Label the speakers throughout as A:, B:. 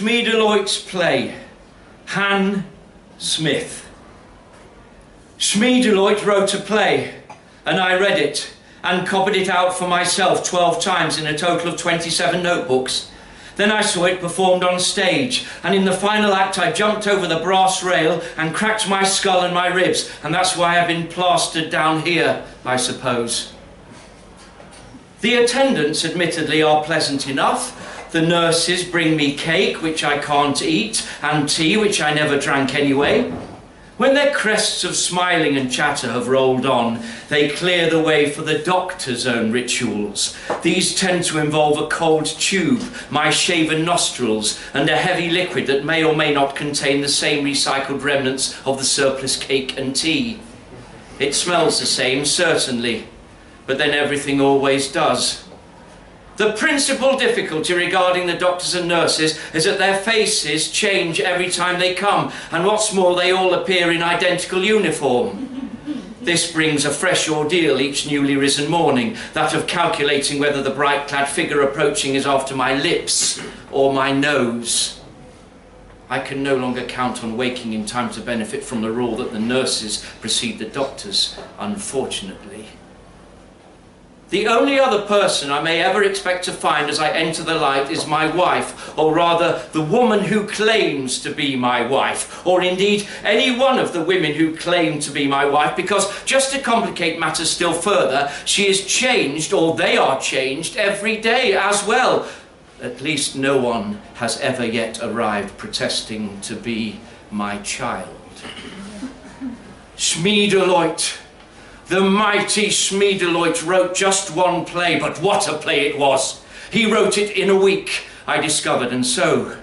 A: Schmiedeleut's play, Han Smith. Schmiedeleut wrote a play, and I read it and copied it out for myself 12 times in a total of 27 notebooks. Then I saw it performed on stage, and in the final act I jumped over the brass rail and cracked my skull and my ribs, and that's why I've been plastered down here, I suppose. The attendants, admittedly, are pleasant enough. The nurses bring me cake, which I can't eat, and tea, which I never drank anyway. When their crests of smiling and chatter have rolled on, they clear the way for the doctor's own rituals. These tend to involve a cold tube, my shaven nostrils, and a heavy liquid that may or may not contain the same recycled remnants of the surplus cake and tea. It smells the same, certainly, but then everything always does. The principal difficulty regarding the doctors and nurses is that their faces change every time they come, and what's more, they all appear in identical uniform. This brings a fresh ordeal each newly risen morning, that of calculating whether the bright-clad figure approaching is after my lips or my nose. I can no longer count on waking in time to benefit from the rule that the nurses precede the doctors, unfortunately. The only other person I may ever expect to find as I enter the light is my wife, or rather the woman who claims to be my wife, or indeed any one of the women who claim to be my wife, because just to complicate matters still further, she is changed, or they are changed, every day as well. At least no one has ever yet arrived protesting to be my child. Schmiedeleut. The mighty Schmiedeleut wrote just one play, but what a play it was! He wrote it in a week, I discovered, and so,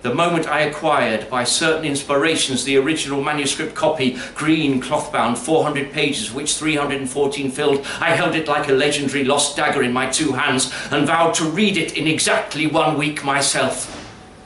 A: the moment I acquired, by certain inspirations, the original manuscript copy, green, cloth-bound, 400 pages, of which 314 filled, I held it like a legendary lost dagger in my two hands, and vowed to read it in exactly 1 week myself.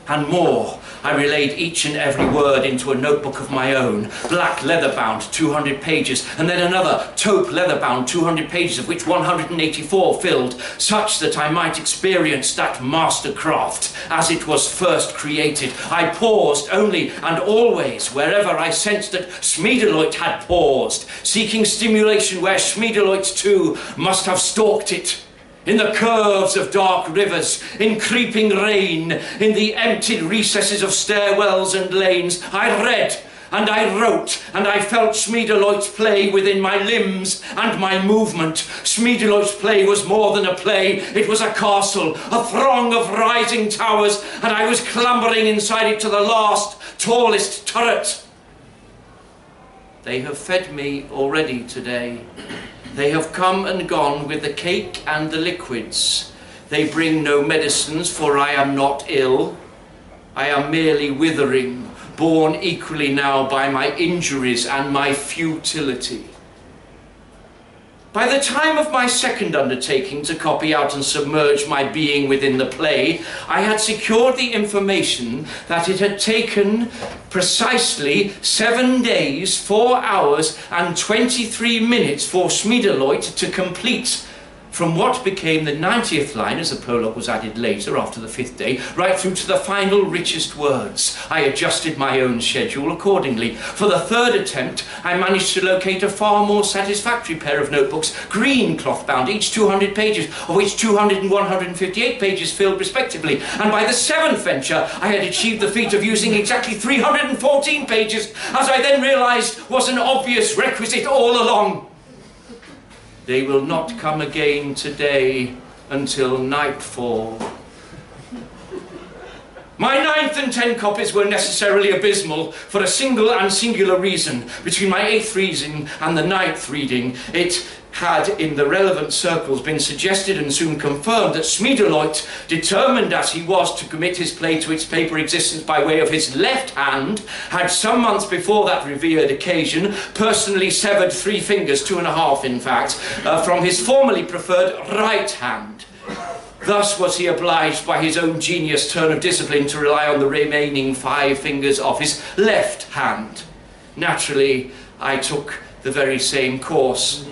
A: And more, I relayed each and every word into a notebook of my own, black leather-bound, 200 pages, and then another taupe leather-bound, 200 pages, of which 184 filled, such that I might experience that mastercraft as it was first created. I paused only and always wherever I sensed that Schmiedeleut had paused, seeking stimulation where Schmiedeleut too must have stalked it. In the curves of dark rivers, in creeping rain, in the emptied recesses of stairwells and lanes, I read and I wrote and I felt Schmiedeleut's play within my limbs and my movement. Schmiedeleut's play was more than a play, it was a castle, a throng of rising towers, and I was clambering inside it to the last, tallest turret. They have fed me already today. They have come and gone with the cake and the liquids. They bring no medicines, for I am not ill. I am merely withering, borne equally now by my injuries and my futility. By the time of my second undertaking to copy out and submerge my being within the play, I had secured the information that it had taken precisely 7 days, 4 hours and 23 minutes for Schmiedeleut to complete, from what became the 90th line, as a prologue was added later after the 5th day, right through to the final richest words. I adjusted my own schedule accordingly. For the third attempt, I managed to locate a far more satisfactory pair of notebooks, green cloth-bound, each 200 pages, of which 200 and 158 pages filled respectively. And by the 7th venture, I had achieved the feat of using exactly 314 pages, as I then realized was an obvious requisite all along. They will not come again today until nightfall. My 9th and 10th copies were necessarily abysmal for a single and singular reason. Between my 8th reading and the 9th reading, it had in the relevant circles been suggested and soon confirmed that Schmiedeleut, determined as he was to commit his play to its paper existence by way of his left hand, had some months before that revered occasion personally severed 3 fingers, 2.5 in fact, from his formerly preferred right hand. Thus was he obliged by his own genius turn of discipline to rely on the remaining 5 fingers of his left hand. Naturally, I took the very same course.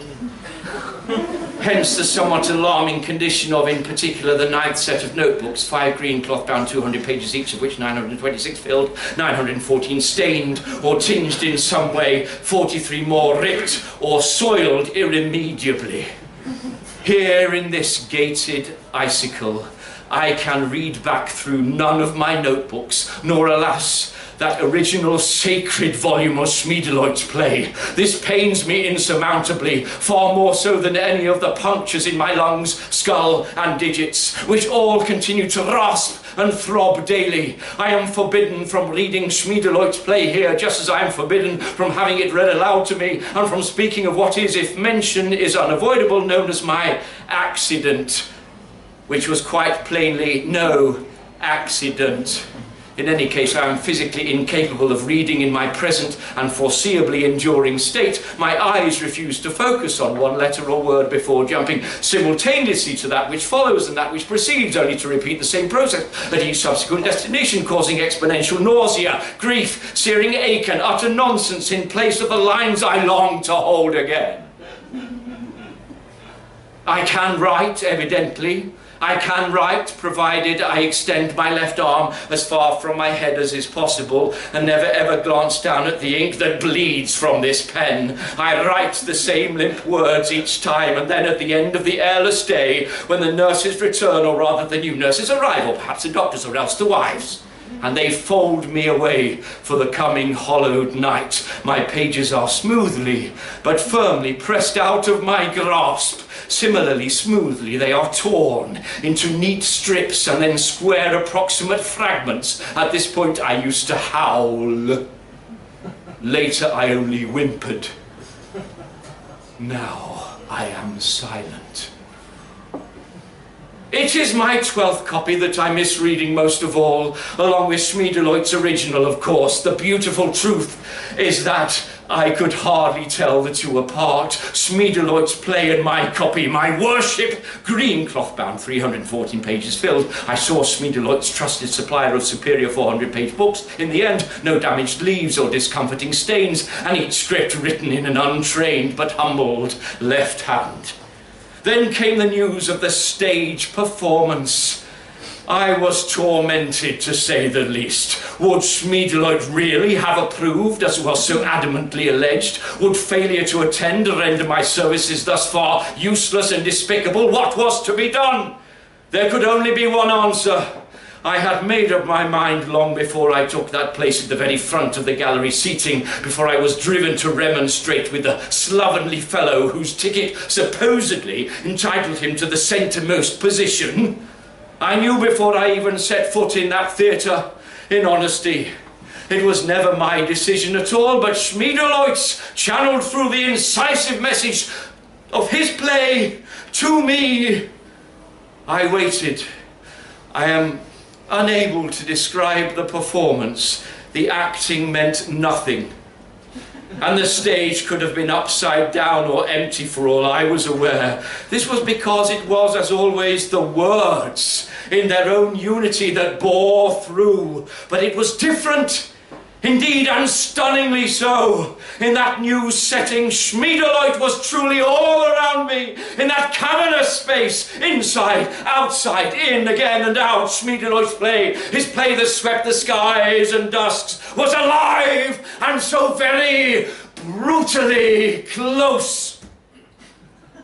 A: Hence the somewhat alarming condition of, in particular, the 9th set of notebooks, 5 green cloth-bound 200 pages each, of which 926 filled, 914 stained or tinged in some way, 43 more ripped or soiled irremediably. Here in this gated icicle, I can read back through none of my notebooks, nor, alas, that original sacred volume of Schmiedeleut's play. This pains me insurmountably, far more so than any of the punctures in my lungs, skull, and digits, which all continue to rasp and throb daily. I am forbidden from reading Schmiedeleut's play here, just as I am forbidden from having it read aloud to me, and from speaking of what is, if mention is unavoidable, known as my accident, which was quite plainly no accident. In any case, I am physically incapable of reading in my present and foreseeably enduring state. My eyes refuse to focus on one letter or word before jumping simultaneously to that which follows and that which precedes, only to repeat the same process at each subsequent destination, causing exponential nausea, grief, searing ache, and utter nonsense in place of the lines I long to hold again. I can write, evidently. I can write, provided I extend my left arm as far from my head as is possible and never ever glance down at the ink that bleeds from this pen. I write the same limp words each time, and then at the end of the airless day, when the nurses return, or rather the new nurses arrive, or perhaps the doctors, or else the wives, and they fold me away for the coming hollowed night, my pages are smoothly but firmly pressed out of my grasp. Similarly smoothly they are torn into neat strips and then square approximate fragments. At this point I used to howl. Later I only whimpered. Now I am silent. It is my 12th copy that I miss reading most of all, along with Schmiedeleut's original, of course. The beautiful truth is that I could hardly tell the two apart. Schmiedeleut's play and my copy, my worship, green cloth-bound, 314 pages filled. I saw Schmiedeleut's trusted supplier of superior 400-page books. In the end, no damaged leaves or discomforting stains, and each script written in an untrained but humbled left hand. Then came the news of the stage performance. I was tormented, to say the least. Would Schmiedeleut really have approved, as was so adamantly alleged? Would failure to attend render my services thus far useless and despicable? What was to be done? There could only be one answer. I had made up my mind long before I took that place at the very front of the gallery seating, before I was driven to remonstrate with the slovenly fellow whose ticket supposedly entitled him to the centremost position. I knew before I even set foot in that theatre, in honesty, it was never my decision at all, but Schmiedeleut's, channeled through the incisive message of his play to me. I waited. I am unable to describe the performance. The acting meant nothing, and the stage could have been upside down or empty for all I was aware. This was because it was, as always, the words in their own unity that bore through. But it was different, indeed, and stunningly so. In that new setting, Schmiedeleut was truly all around me, in that cavernous space, inside, outside, in, again, and out. Schmiedeleut's play, his play that swept the skies and dusks, was alive, and so very brutally close.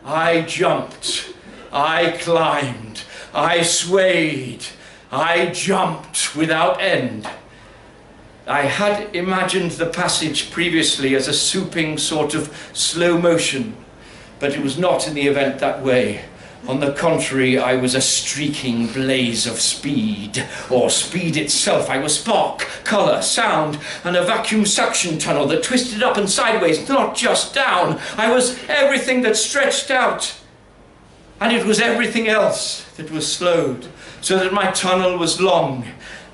A: I jumped, I climbed, I swayed, I jumped without end. I had imagined the passage previously as a swooping sort of slow motion, but it was not in the event that way. On the contrary, I was a streaking blaze of speed, or speed itself. I was spark, colour, sound, and a vacuum suction tunnel that twisted up and sideways, not just down. I was everything that stretched out, and it was everything else that was slowed, so that my tunnel was long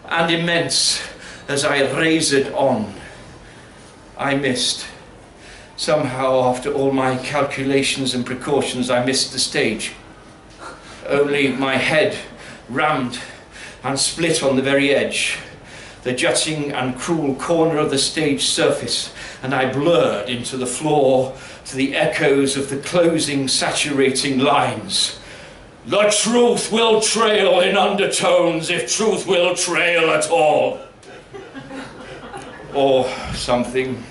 A: and immense. As I razored on, I missed. Somehow, after all my calculations and precautions, I missed the stage. Only my head rammed and split on the very edge. the jutting and cruel corner of the stage surface, and I blurred into the floor to the echoes of the closing, saturating lines. The truth will trail in undertones, if truth will trail at all. Or something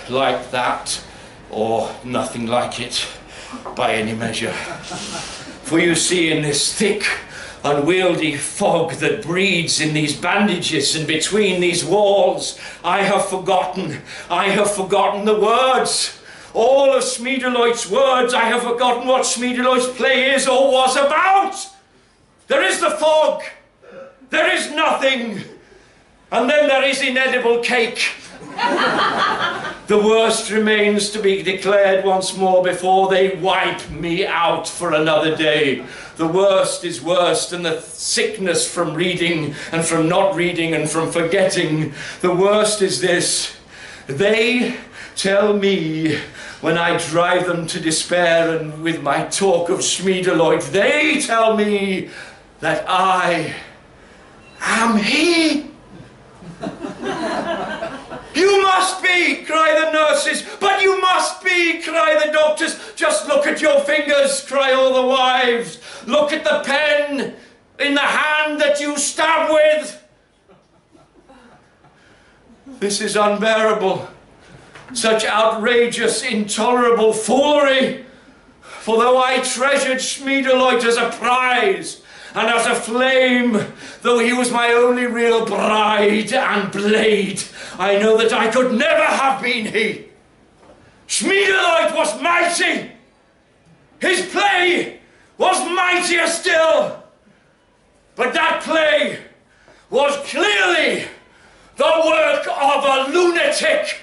A: like that, or nothing like it, by any measure. For you see, in this thick, unwieldy fog that breeds in these bandages and between these walls, I have forgotten the words. All of Schmiedeleut's words. I have forgotten what Schmiedeleut's play is or was about. There is the fog. There is nothing. And then there is inedible cake. The worst remains to be declared once more before they wipe me out for another day. The worst is worst, and the sickness from reading and from not reading and from forgetting. The worst is this. They tell me, when I drive them to despair and with my talk of Schmiedeleut, they tell me that I am he. You must be, cry the nurses. But you must be, cry the doctors. Just look at your fingers, cry all the wives. Look at the pen in the hand that you stab with. This is unbearable. Such outrageous, intolerable foolery. For though I treasured Schmiedeleut as a prize and as a flame, though he was my only real bride and blade, I know that I could never have been he. Schmiedeleut was mighty. His play was mightier still. But that play was clearly the work of a lunatic.